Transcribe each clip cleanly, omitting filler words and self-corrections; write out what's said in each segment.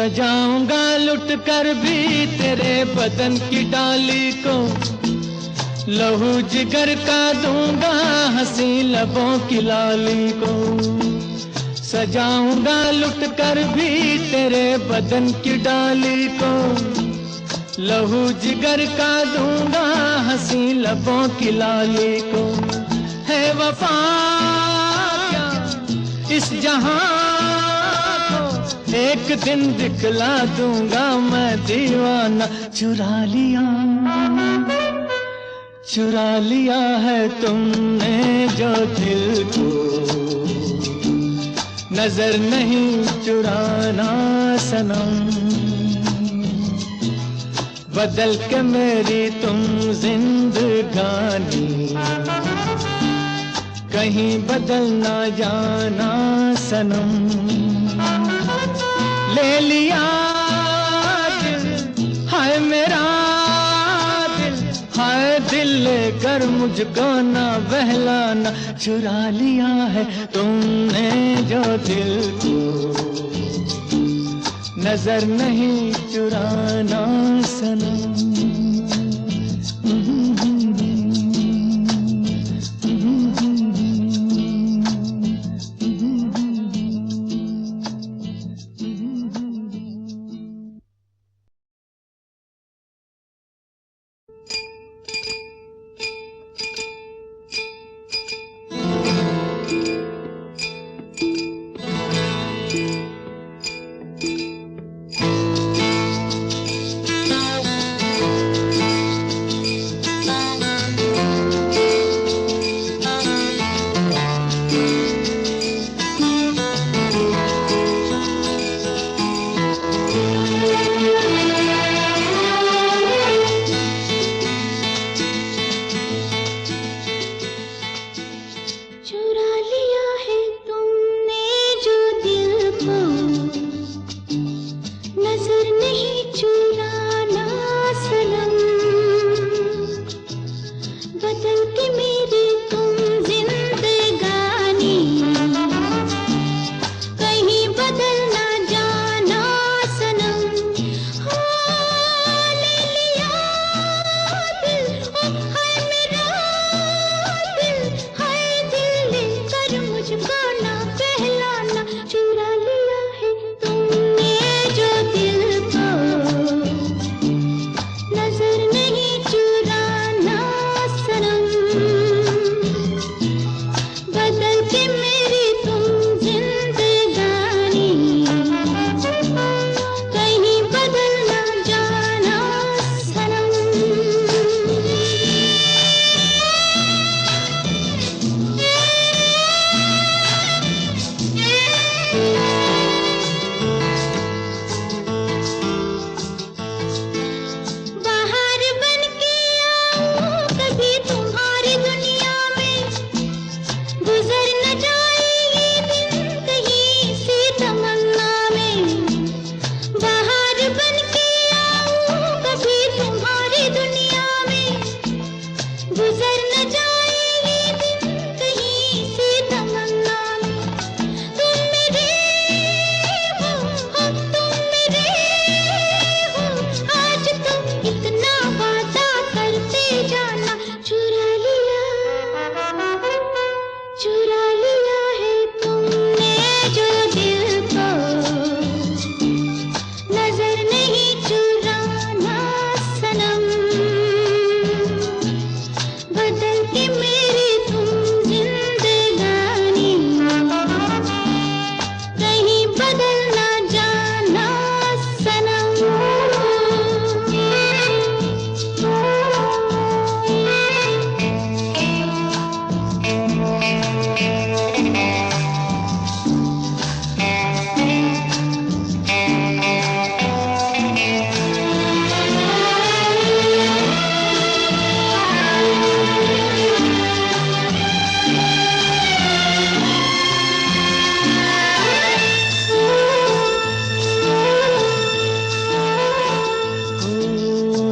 सजाऊंगा लुट कर भी तेरे बदन की डाली को, लहू जिगर का दूंगा हंसी लबों की लाली को। सजाऊंगा लुट कर भी तेरे बदन की डाली को, लहू जिगर का दूंगा हंसी लबों की लाली को। है वफा क्या इस जहां को, एक दिन दिखला दूंगा मैं दीवाना। चुरा लिया है तुमने जो दिल को, नजर नहीं चुराना सनम। बदल के मेरी तुम जिंदगानी, कहीं बदल ना जाना सनम। ले लिया दिल, हाय मेरा दिल, हाय दिल लेकर मुझको ना बहलाना। चुरा लिया है तुमने जो दिल को, नजर नहीं चुराना सनम।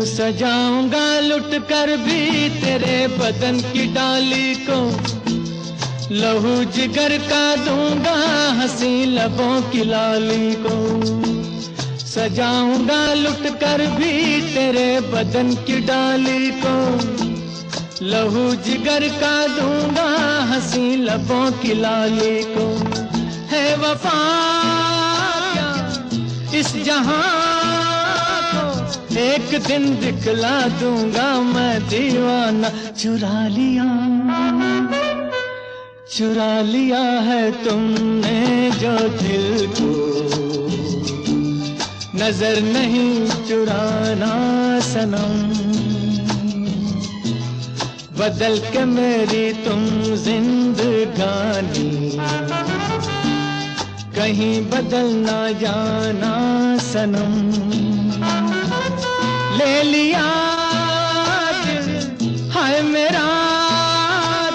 सजाऊंगा लुट कर भी तेरे बदन की डाली को, लहू जिगर का दूंगा हंसी लबों की लाली को। सजाऊंगा लुट कर भी तेरे बदन की डाली को, लहू जिगर का दूंगा हंसी लबों की लाली को। है वफा क्या इस जहां को, एक दिन दिखला दूंगा मैं दीवाना। चुरा लिया है तुमने जो दिल को, नजर नहीं चुराना सनम। बदल के मेरी तुम जिंदगानी, कहीं बदल ना जाना सनम। ले लिया दिल हाय मेरा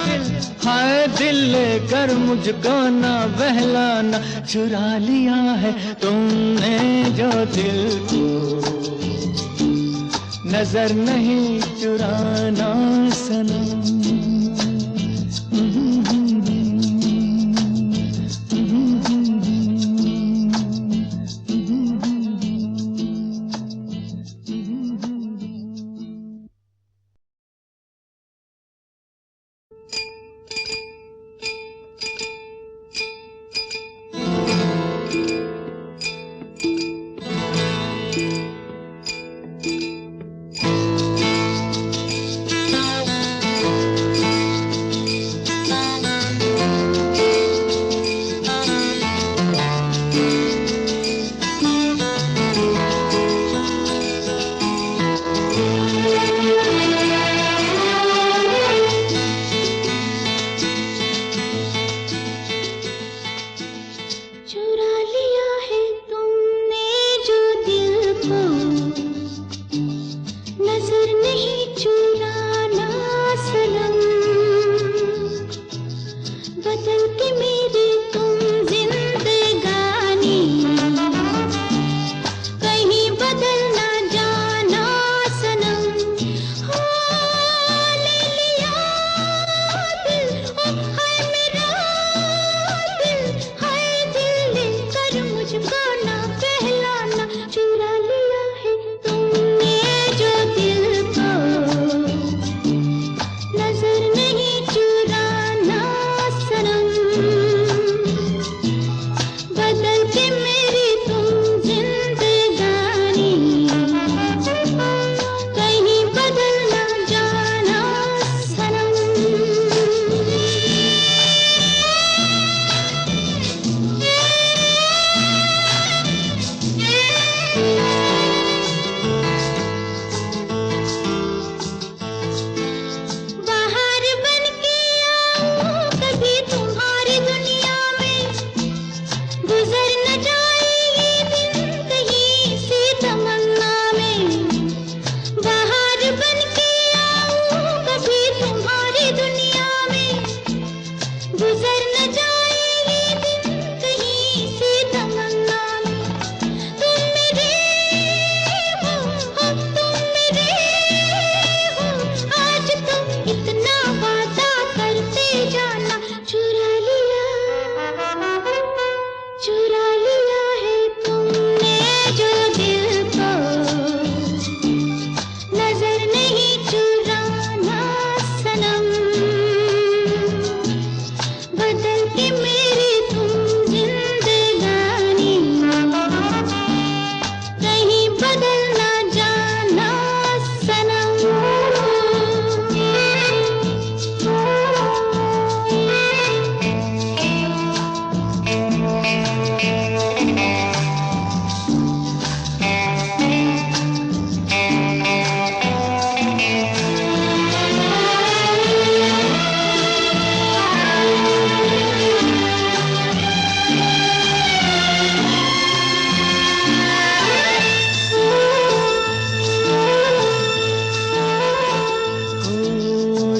दिल, हाय दिल लेकर मुझको ना बहलाना। चुरा लिया है तुमने जो दिल को, नजर नहीं चुराना सनम।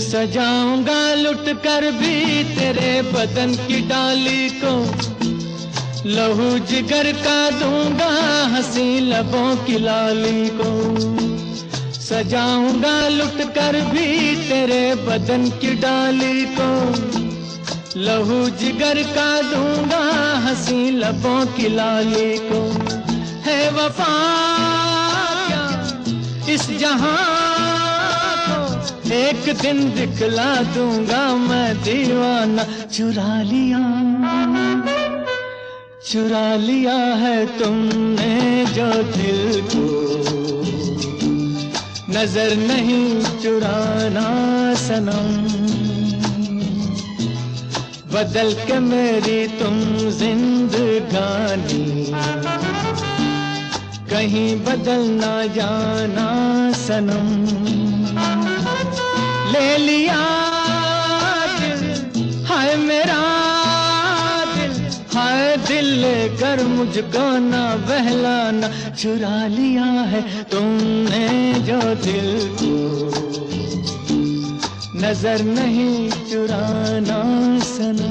सजाऊंगा लुट कर भी तेरे बदन की डाली को, लहू जिगर का दूंगा हंसी लबों की लाली को। सजाऊंगा लुट कर भी तेरे बदन की डाली को, लहू जिगर का दूंगा हंसी लबों की लाली को। है वफा क्या इस जहां को एक दिन दिखला दूंगा मैं दीवाना। चुरा लिया है तुमने जो दिल को, नजर नहीं चुराना सनम। बदल के मेरी तुम जिंदगानी, कहीं बदल ना जाना सनम। ले लिया दिल हाय मेरा दिल, हाय दिल लेकर मुझको ना बहलाना। चुरा लिया है तुमने जो दिल को, नजर नहीं चुराना सनम।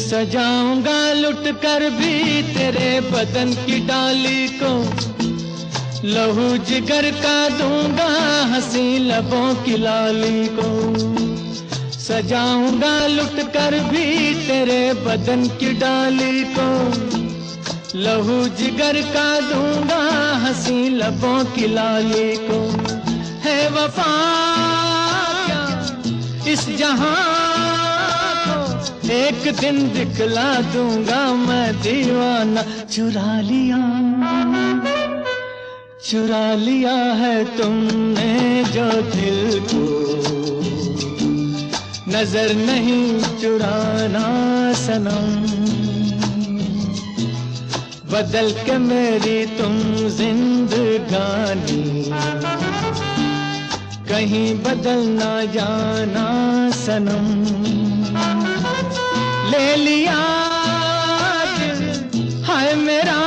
सजाऊंगा लुट कर भी तेरे बदन की डाली को, लहू जिगर का दूंगा हंसी लबों की लाली को। सजाऊंगा लुट कर भी तेरे बदन की डाली को, लहू जिगर का दूंगा हंसी लबों की लाली को। है वफा क्या इस जहां को, एक दिन दिखला दूंगा मैं दीवाना। चुरा लिया है तुमने जो दिल को, नजर नहीं चुराना सनम। बदल के मेरी तुम जिंदगानी, कहीं बदल ना जाना सनम। ले लिया दिल हाय मेरा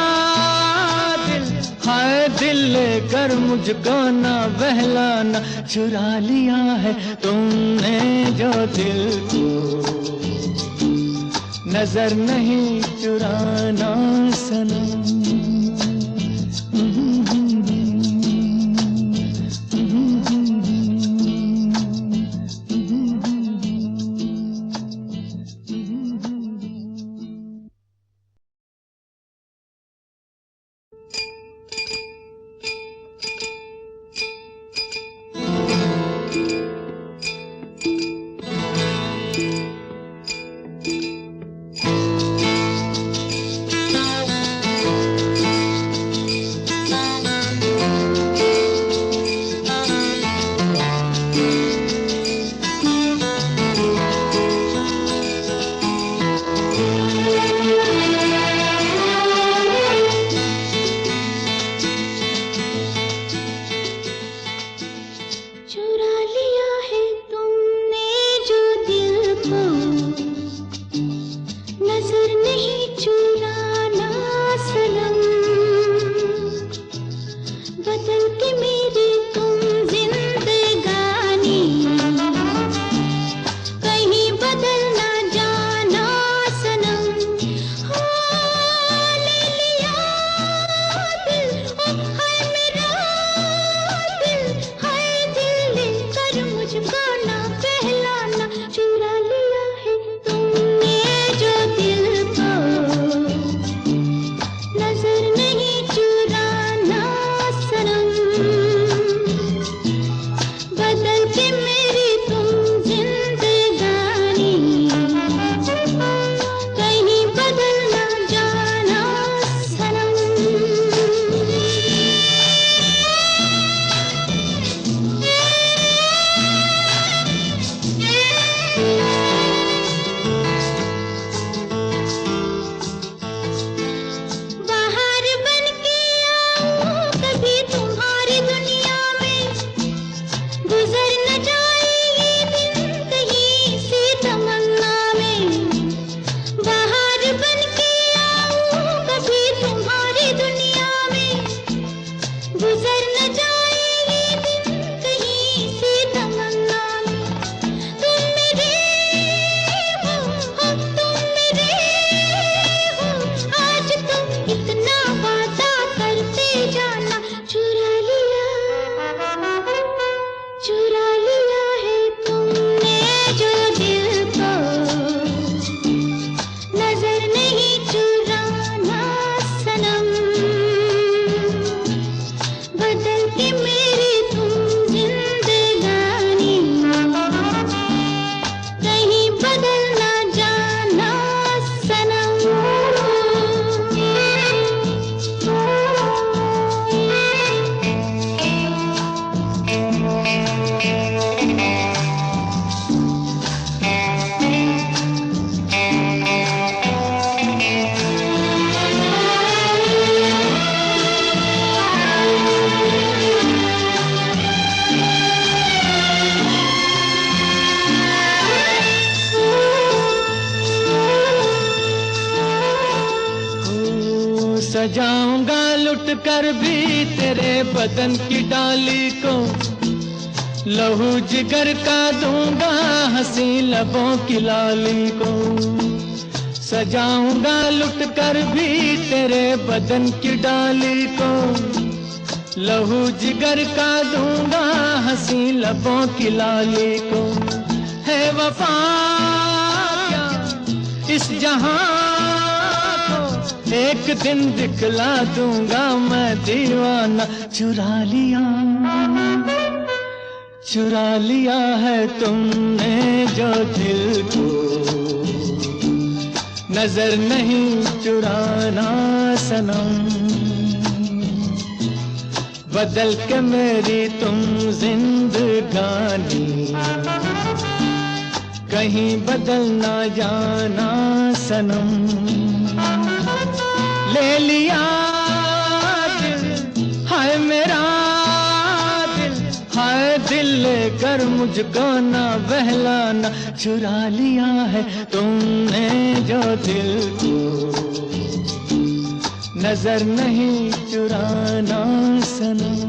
दिल, हाय दिल लेकर मुझको ना बहलाना। चुरा लिया है तुमने जो दिल को, नजर नहीं चुराना सनम। सजाऊंगा लुट कर भी तेरे बदन की डाली को, लहू जिगर का दूंगा हंसी लबों की लाली को। सजाऊंगा लुट कर भी तेरे बदन की डाली को, लहू जिगर का दूंगा हंसी लबों की लाली को। है वफा क्या इस जहां को, एक दिन दिखला दूंगा मैं दीवाना। चुरा लिया है तुमने जो दिल को, नजर नहीं चुराना सनम। बदल के मेरी तुम जिंदगानी, कहीं बदल ना जाना सनम। ले लिया दिल, हाय मेरा दिल, हाय दिल लेकर मुझको ना बहलाना। चुरा लिया है तुमने जो दिल को, नजर नहीं चुराना सनम।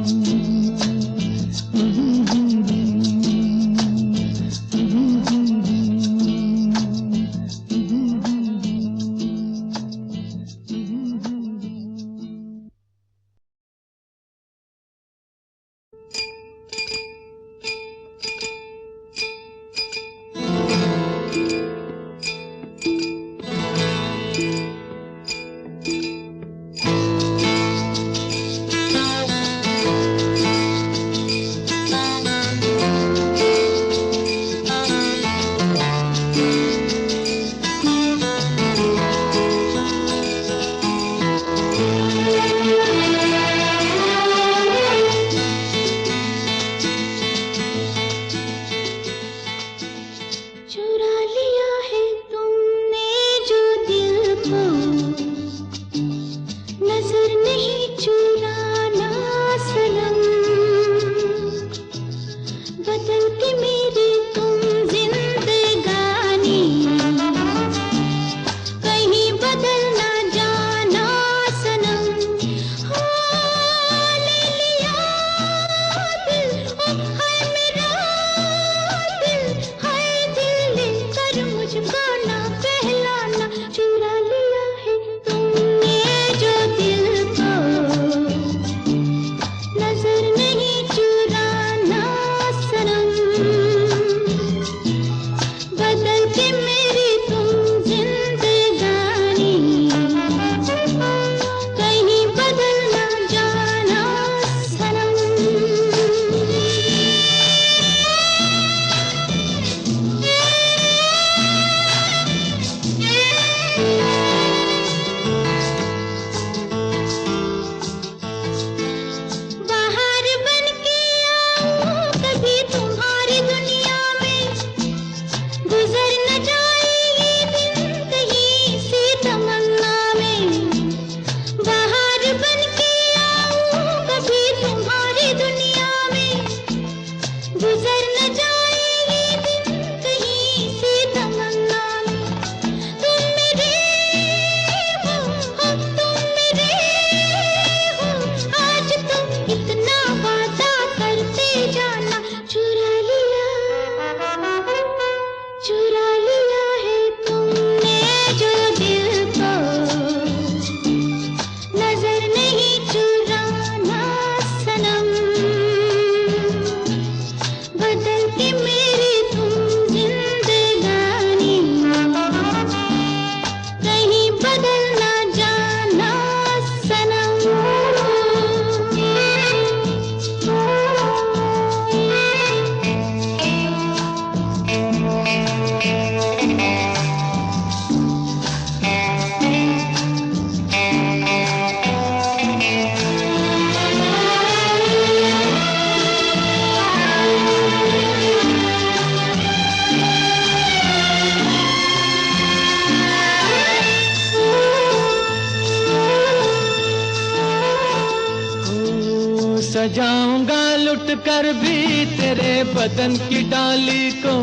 सजाऊंगा लुट कर भी तेरे बदन की डाली को,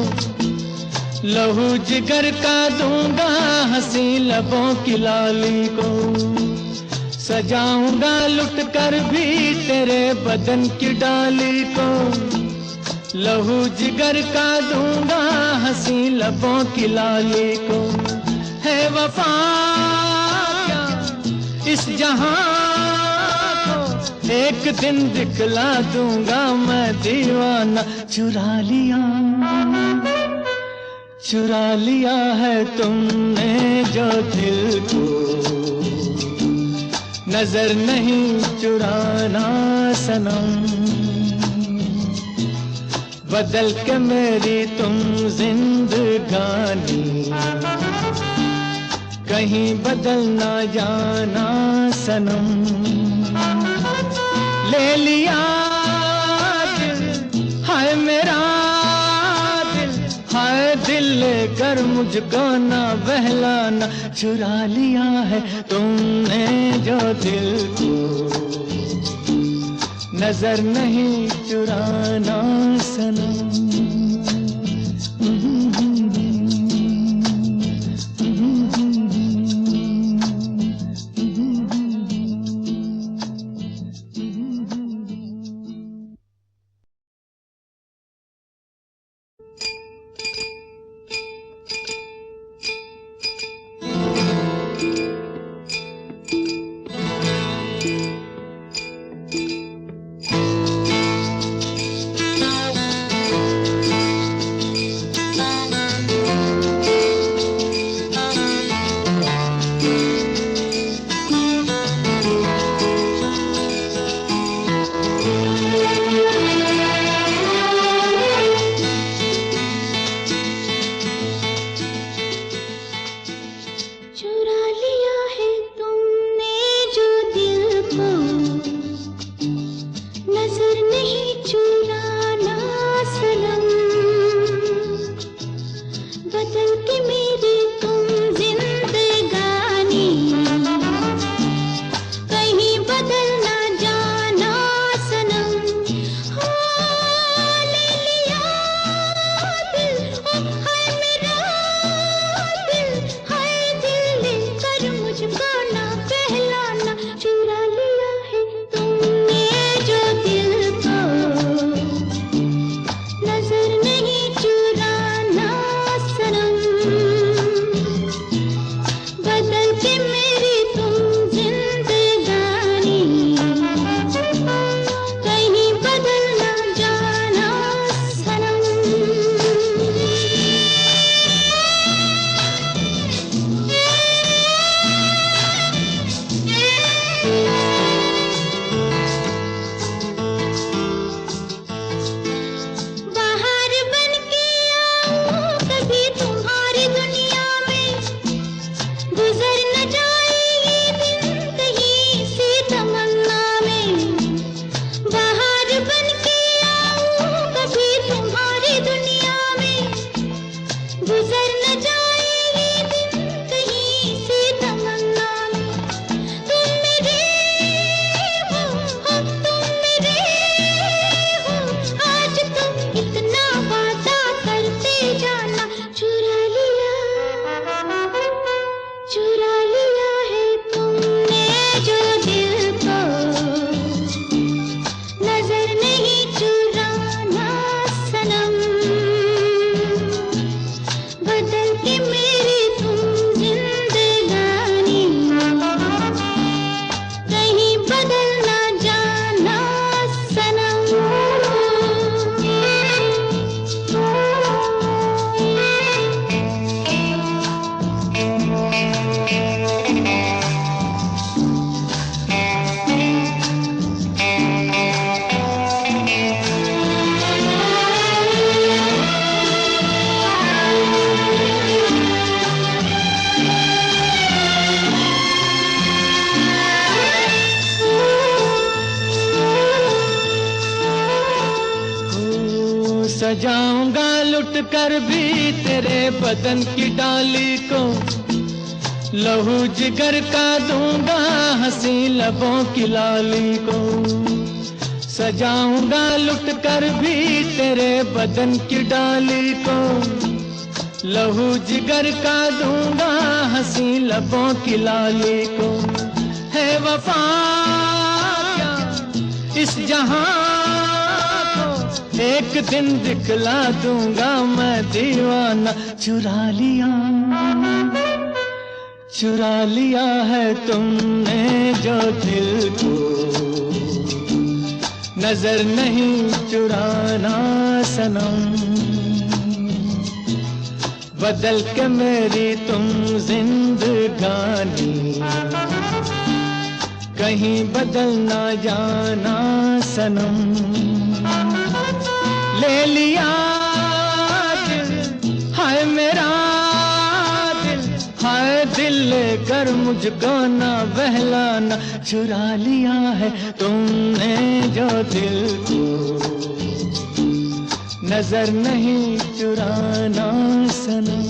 लहू जिगर का दूंगा हंसी लबों की लाली को। सजाऊंगा लुट कर भी तेरे बदन की डाली को, लहू जिगर का दूंगा हंसी लबों की लाली को। है वफा इस जहां एक दिन दिखला दूंगा मैं दीवाना। चुरा लिया है तुमने जो दिल को, नजर नहीं चुराना सनम। बदल के मेरी तुम जिंदगानी, कहीं बदल ना जाना सनम। ले लिया दिल, हाय मेरा दिल, हाय दिल लेकर मुझको ना बहलाना, चुरा लिया है तुमने जो दिल को, नजर नहीं चुराना सनम। सजाऊंगा लुट कर भी तेरे बदन की डाली को, लहू जिगर का दूंगा हंसी लबों की लाली को। सजाऊंगा लुट कर भी तेरे बदन की डाली को, लहू जिगर का दूंगा हंसी लबों की लाली को। है वफा क्या इस जहां को, एक दिन दिखला दूंगा मैं दीवाना। चुरा लिया है तुमने जो दिल को, नजर नहीं चुराना सनम। बदल के मेरी तुम जिंदगानी, कहीं बदल ना जाना सनम। ले लिया दिल, हाय मेरा दिल, हाय दिल लेकर मुझको ना बहलाना, चुरा लिया है तुमने जो दिल को, नजर नहीं चुराना सनम।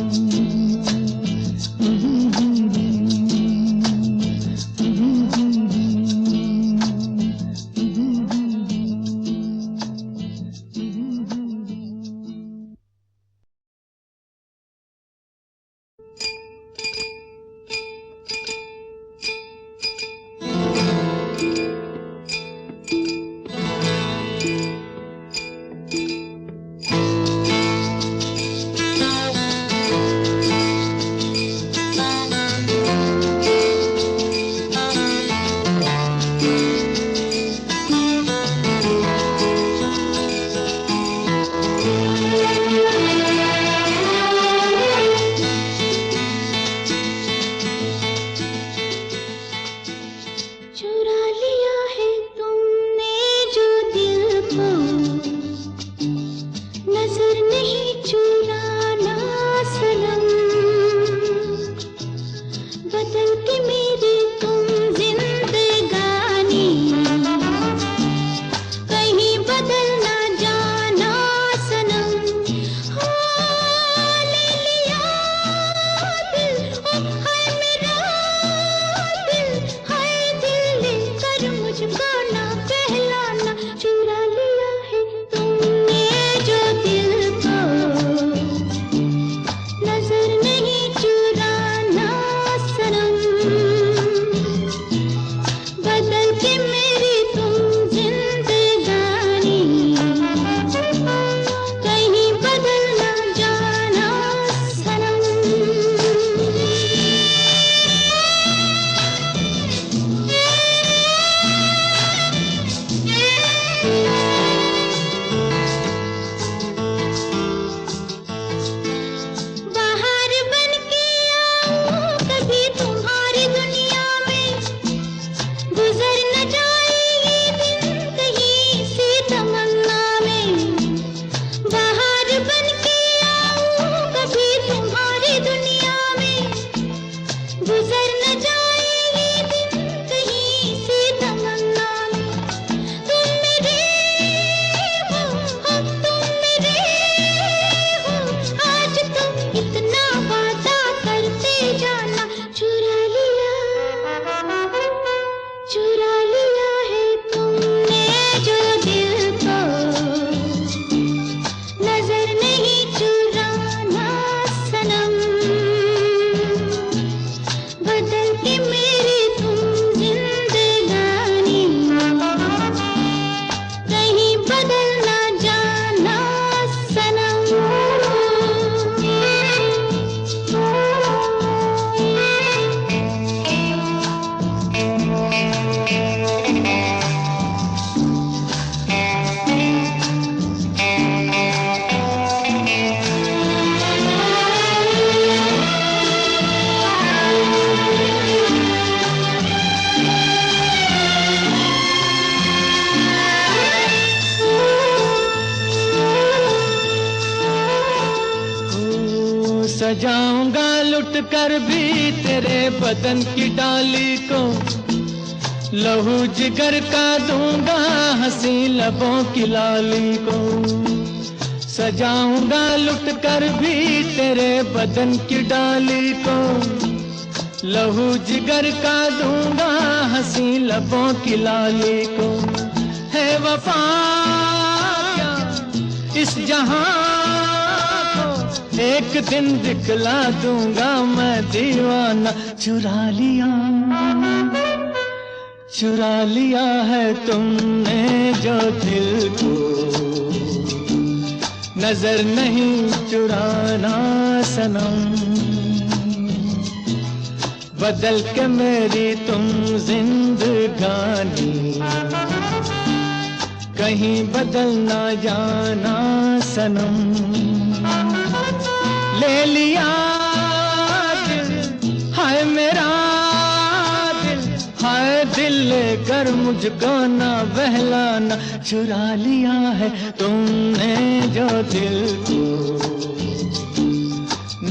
सजाऊंगा लुट कर भी तेरे बदन की डाली को, लहू जिगर का दूंगा हंसी लबों की लाली को। सजाऊंगा लुट कर भी तेरे बदन की डाली को, लहू जिगर का दूंगा हंसी लबों की लाली को। है वफा इस जहां एक दिन दिखला दूंगा मैं दीवाना। चुरा लिया है तुमने जो दिल को, नजर नहीं चुराना सनम। बदल के मेरी तुम जिंदगानी, कहीं बदल ना जाना सनम। ले लिया दिल, हाय मेरा दिल, हाय दिल लेकर मुझको ना बहलाना। चुरा लिया है तुमने जो दिल को,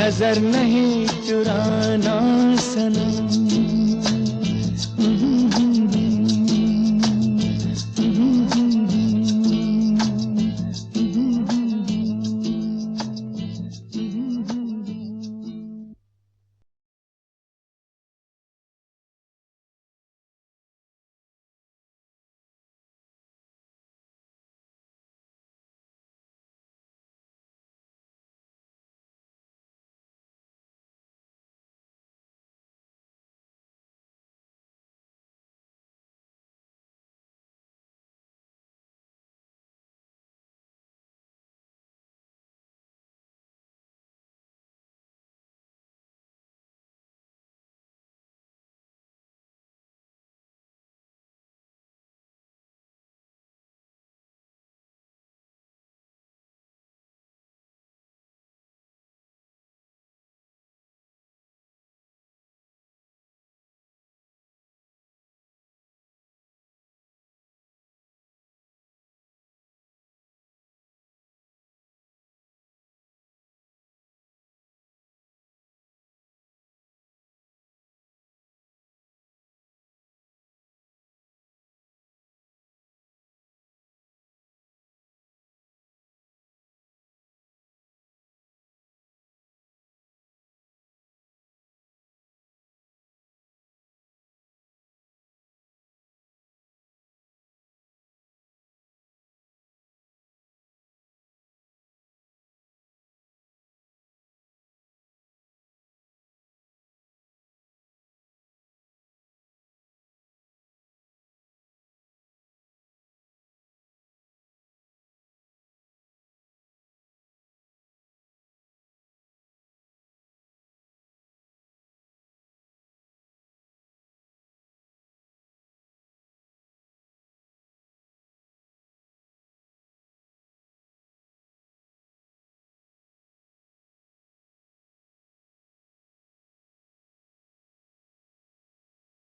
नजर नहीं चुराना सनम।